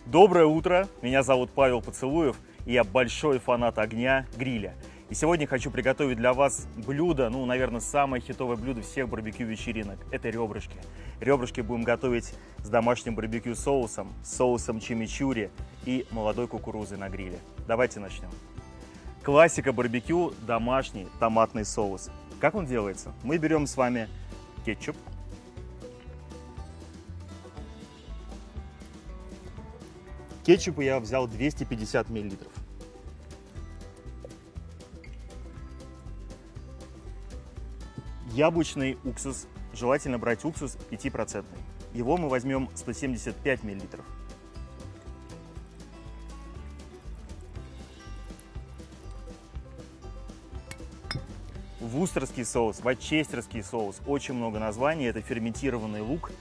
Доброе утро, меня зовут Павел Поцелуев, и я большой фанат огня, гриля. И сегодня хочу приготовить для вас блюдо, наверное, самое хитовое блюдо всех барбекю-вечеринок. Это ребрышки. Ребрышки будем готовить с домашним барбекю-соусом, соусом чимичурри и молодой кукурузой на гриле. Давайте начнем. Классика барбекю – домашний томатный соус. Как он делается? Мы берем с вами кетчуп. Кетчупа я взял 250 мл. Яблочный уксус. Желательно брать уксус 5%. Его мы возьмем 175 мл. Вустерский соус, ворчестерский соус. Очень много названий. Это ферментированный лук,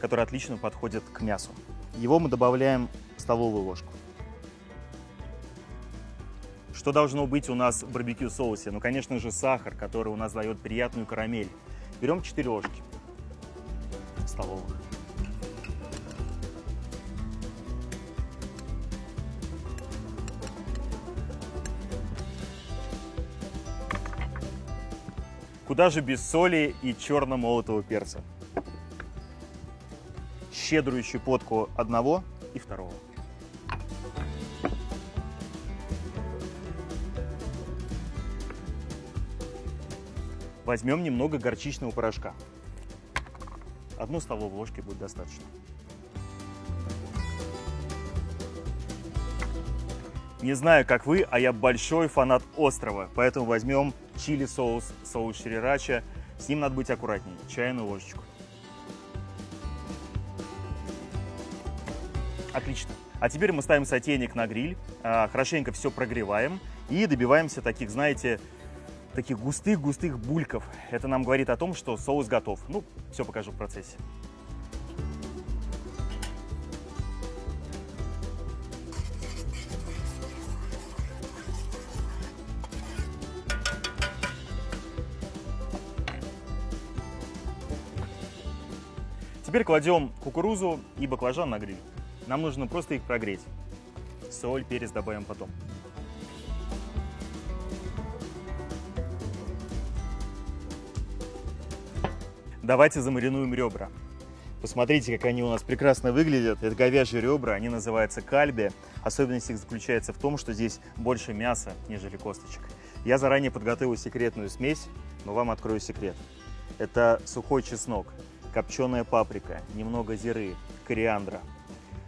который отлично подходит к мясу. Его мы добавляем в столовую ложку. Что должно быть у нас в барбекю соусе? Конечно же, сахар, который у нас дает приятную карамель. Берем 4 ложки столовых. Куда же без соли и черно-молотого перца? Щедрую щепотку одного и второго. Возьмем немного горчичного порошка. 1 столовую ложки будет достаточно. Не знаю, как вы, а я большой фанат острого, поэтому возьмем чили-соус, соус шрирача. С ним надо быть аккуратнее. Чайную ложечку. Отлично. А теперь мы ставим сотейник на гриль, хорошенько все прогреваем и добиваемся таких, знаете, таких густых бульков. Это нам говорит о том, что соус готов. Все покажу в процессе. Теперь кладем кукурузу и баклажан на гриль. Нам нужно просто их прогреть. Соль, перец добавим потом. Давайте замаринуем ребра. Посмотрите, как они у нас прекрасно выглядят. Это говяжьи ребра, они называются кальби. Особенность их заключается в том, что здесь больше мяса, нежели косточек. Я заранее подготовил секретную смесь, но вам открою секрет. Это сухой чеснок, копченая паприка, немного зиры, кориандра,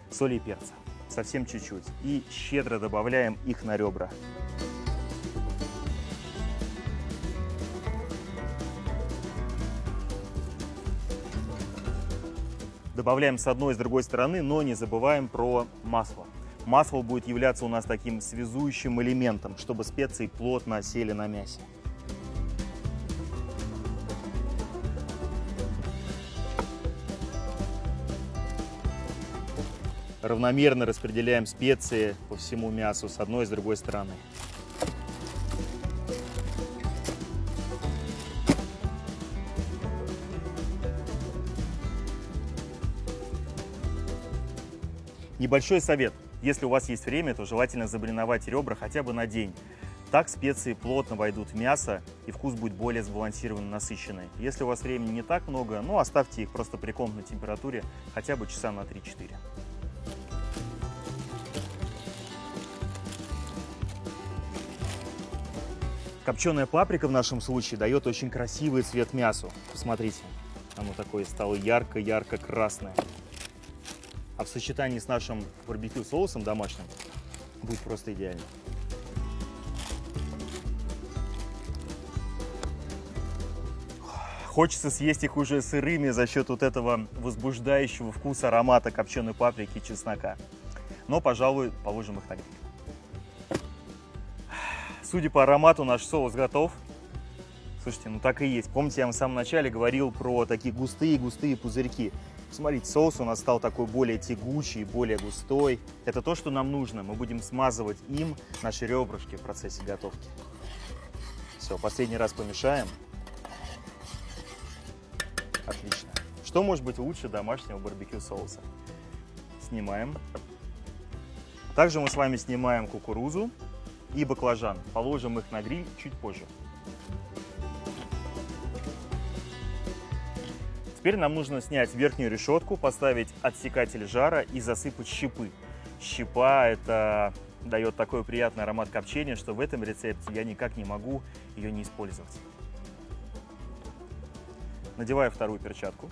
соли и перца. Совсем чуть-чуть. И щедро добавляем их на ребра. Добавляем с одной и с другой стороны, но не забываем про масло. Масло будет являться у нас таким связующим элементом, чтобы специи плотно осели на мясе. Равномерно распределяем специи по всему мясу с одной и с другой стороны. Небольшой совет. Если у вас есть время, то желательно замариновать ребра хотя бы на день. Так специи плотно войдут в мясо и вкус будет более сбалансированный, насыщенный. Если у вас времени не так много, оставьте их просто при комнатной температуре хотя бы часа на 3-4. Копченая паприка в нашем случае дает очень красивый цвет мясу. Посмотрите, оно такое стало ярко-ярко красное. А в сочетании с нашим барбекю соусом домашним будет просто идеально. Хочется съесть их уже сырыми за счет вот этого возбуждающего вкуса аромата копченой паприки и чеснока. Но, пожалуй, положим их на гриль. Судя по аромату, наш соус готов. Слушайте, так и есть. Помните, я вам в самом начале говорил про такие густые пузырьки. Смотрите, соус у нас стал такой более тягучий, более густой. Это то, что нам нужно. Мы будем смазывать им наши ребрышки в процессе готовки. Все, последний раз помешаем. Отлично. Что может быть лучше домашнего барбекю соуса? Снимаем. Также мы с вами снимаем кукурузу и баклажан. Положим их на гриль чуть позже. Теперь нам нужно снять верхнюю решетку, поставить отсекатель жара и засыпать щепы. Щепа – это дает такой приятный аромат копчения, что в этом рецепте я никак не могу ее не использовать. Надеваю вторую перчатку.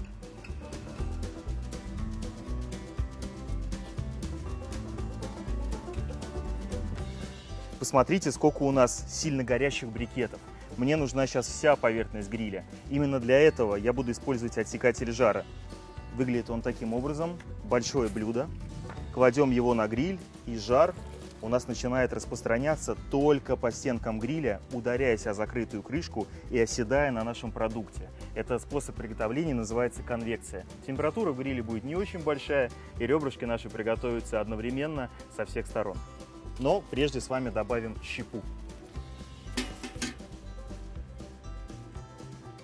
Посмотрите, сколько у нас сильно горящих брикетов. Мне нужна сейчас вся поверхность гриля. Именно для этого я буду использовать отсекатель жара. Выглядит он таким образом. Большое блюдо. Кладем его на гриль, и жар у нас начинает распространяться только по стенкам гриля, ударяясь о закрытую крышку и оседая на нашем продукте. Этот способ приготовления называется конвекция. Температура в гриле будет не очень большая, и ребрышки наши приготовятся одновременно со всех сторон. Но прежде с вами добавим щепу.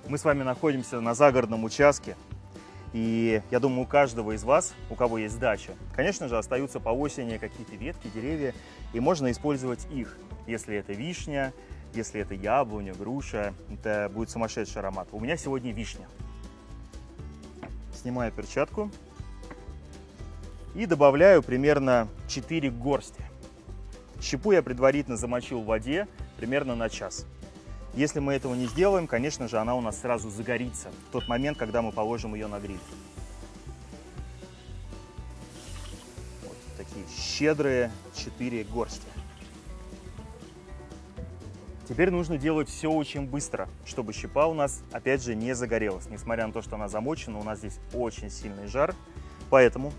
Мы с вами находимся на загородном участке, и я думаю, у каждого из вас, у кого есть дача, конечно же, остаются по осени какие-то ветки, деревья, и можно использовать их. Если это вишня, если это яблоня, груша, это будет сумасшедший аромат. У меня сегодня вишня. Снимаю перчатку и добавляю примерно 4 горсти. Щепу я предварительно замочил в воде примерно на час. Если мы этого не сделаем, конечно же, она у нас сразу загорится в тот момент, когда мы положим ее на гриль. Вот такие щедрые 4 горсти. Теперь нужно делать все очень быстро, чтобы щепа у нас, опять же, не загорелась. Несмотря на то, что она замочена, у нас здесь очень сильный жар. Поэтому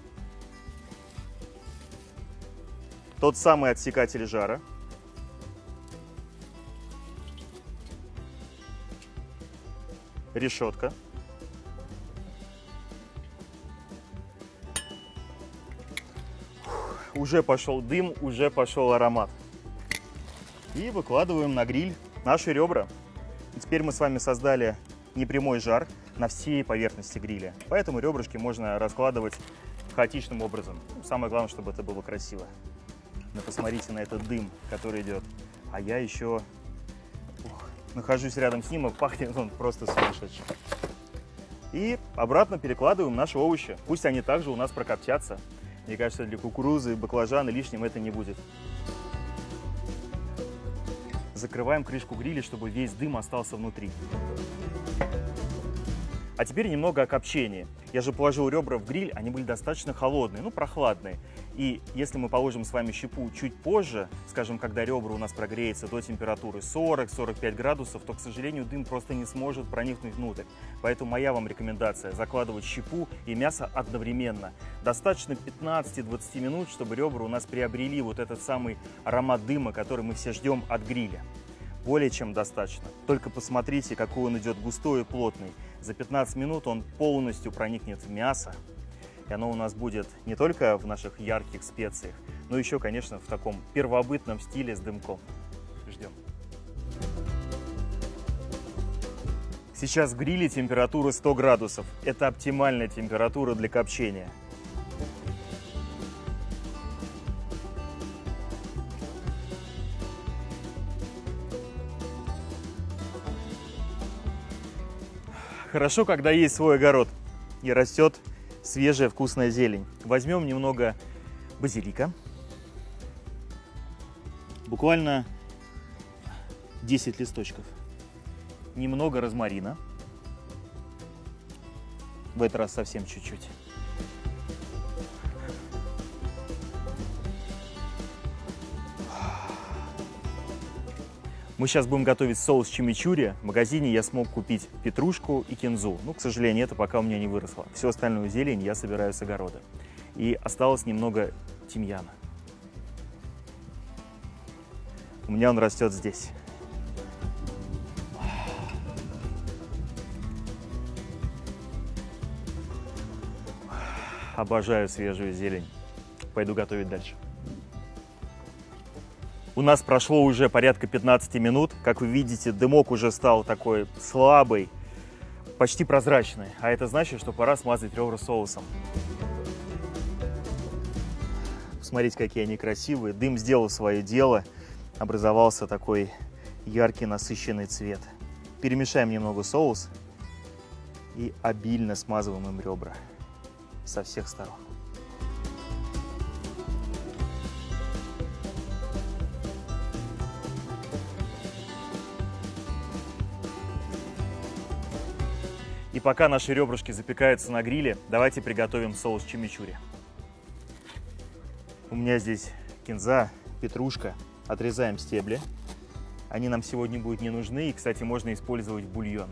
тот самый отсекатель жара, решетка, уже пошел дым, уже пошел аромат. И выкладываем на гриль наши ребра. И теперь мы с вами создали непрямой жар на всей поверхности гриля. Поэтому ребрышки можно раскладывать хаотичным образом. Самое главное, чтобы это было красиво. Но посмотрите на этот дым, который идет. А я еще нахожусь рядом с ним, и пахнет он просто сумасшедший. И обратно перекладываем наши овощи. Пусть они также у нас прокоптятся. Мне кажется, для кукурузы и баклажана лишним это не будет. Закрываем крышку гриля, чтобы весь дым остался внутри. А теперь немного о копчении. Я же положил ребра в гриль, они были достаточно холодные, прохладные. И если мы положим с вами щепу чуть позже, скажем, когда ребра у нас прогреются до температуры 40-45 градусов, то, к сожалению, дым просто не сможет проникнуть внутрь. Поэтому моя вам рекомендация – закладывать щепу и мясо одновременно. Достаточно 15-20 минут, чтобы ребра у нас приобрели вот этот самый аромат дыма, который мы все ждем от гриля. Более чем достаточно. Только посмотрите, какой он идет густой и плотный. За 15 минут он полностью проникнет в мясо. И оно у нас будет не только в наших ярких специях, но еще, конечно, в таком первобытном стиле с дымком. Ждем. Сейчас в гриле температура 100 градусов. Это оптимальная температура для копчения. Хорошо, когда есть свой огород и растет свежая вкусная зелень. Возьмем немного базилика, буквально 10 листочков, немного розмарина, в этот раз совсем чуть-чуть. Мы сейчас будем готовить соус чимичурри. В магазине я смог купить петрушку и кинзу. К сожалению, это пока у меня не выросло. Всю остальную зелень я собираю с огорода. И осталось немного тимьяна. У меня он растет здесь. Обожаю свежую зелень. Пойду готовить дальше. У нас прошло уже порядка 15 минут. Как вы видите, дымок уже стал такой слабый, почти прозрачный. А это значит, что пора смазать ребра соусом. Посмотрите, какие они красивые. Дым сделал свое дело. Образовался такой яркий, насыщенный цвет. Перемешаем немного соус и обильно смазываем им ребра со всех сторон. И пока наши ребрышки запекаются на гриле, давайте приготовим соус чимичурри. У меня здесь кинза, петрушка. Отрезаем стебли. Они нам сегодня будут не нужны. И, кстати, можно использовать бульон.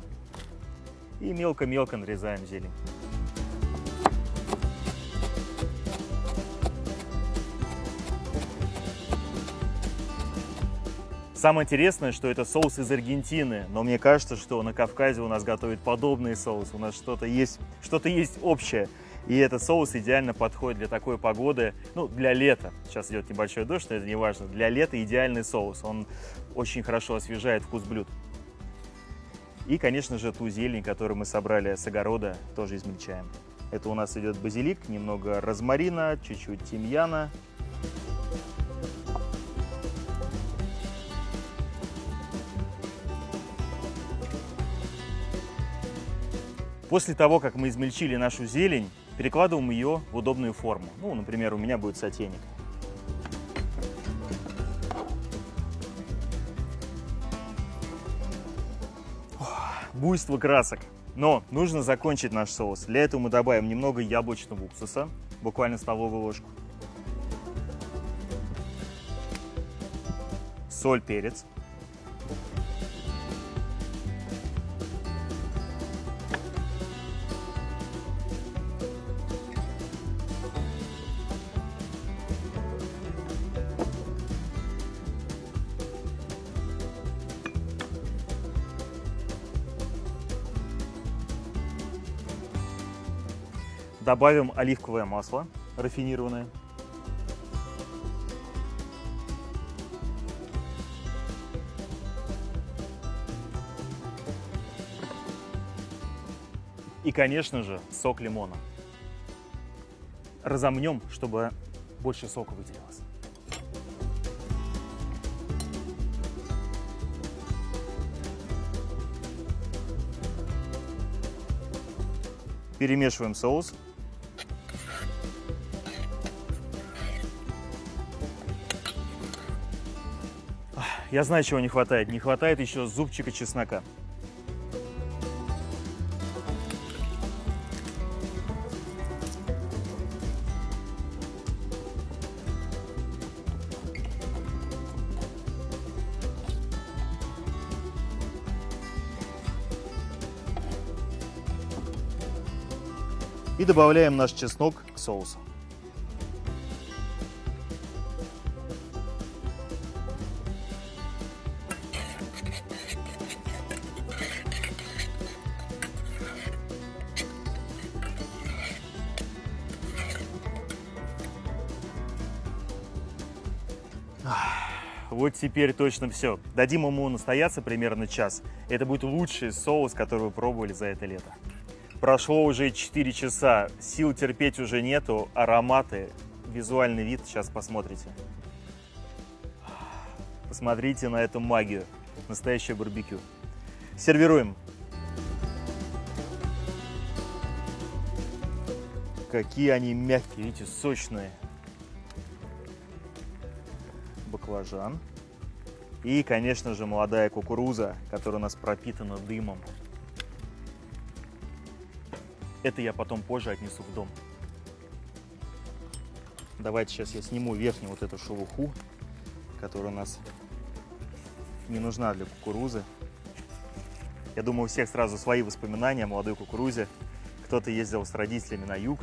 И мелко-мелко нарезаем зелень. Самое интересное, что это соус из Аргентины, но мне кажется, что на Кавказе у нас готовят подобные соусы, у нас что-то есть общее. И этот соус идеально подходит для такой погоды, ну, для лета. Сейчас идет небольшой дождь, но это не важно. Для лета идеальный соус, он очень хорошо освежает вкус блюд. И, конечно же, ту зелень, которую мы собрали с огорода, тоже измельчаем. Это у нас идет базилик, немного розмарина, чуть-чуть тимьяна. После того, как мы измельчили нашу зелень, перекладываем ее в удобную форму. Ну, например, у меня будет сотейник. Буйство красок. Но нужно закончить наш соус. Для этого мы добавим немного яблочного уксуса, буквально столовую ложку. Соль, перец. Добавим оливковое масло рафинированное. И, конечно же, сок лимона. Разомнем, чтобы больше сока выделилось. Перемешиваем соус. Я знаю, чего не хватает. Не хватает еще зубчика чеснока. И добавляем наш чеснок к соусу. Вот теперь точно все. Дадим ему настояться примерно час. Это будет лучший соус, который вы пробовали за это лето. Прошло уже 4 часа, сил терпеть уже нету, ароматы, визуальный вид, сейчас посмотрите. Посмотрите на эту магию, настоящее барбекю. Сервируем. Какие они мягкие, видите, сочные. Баклажан. И, конечно же, молодая кукуруза, которая у нас пропитана дымом. Это я потом позже отнесу в дом. Давайте сейчас я сниму верхнюю вот эту шелуху, которая у нас не нужна для кукурузы. Я думаю, у всех сразу свои воспоминания о молодой кукурузе. Кто-то ездил с родителями на юг,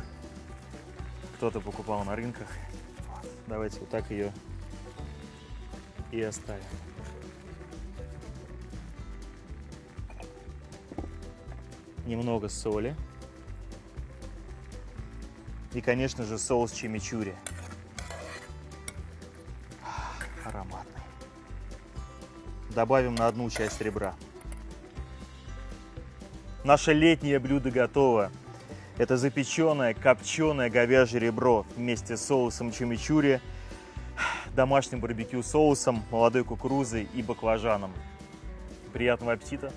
кто-то покупал на рынках. Давайте вот так ее и оставим. Немного соли. И, конечно же, соус чимичурри. Ароматный. Добавим на одну часть ребра. Наше летнее блюдо готово. Это запеченное, копченое говяжье ребро вместе с соусом чимичури, домашним барбекю соусом, молодой кукурузой и баклажаном. Приятного аппетита!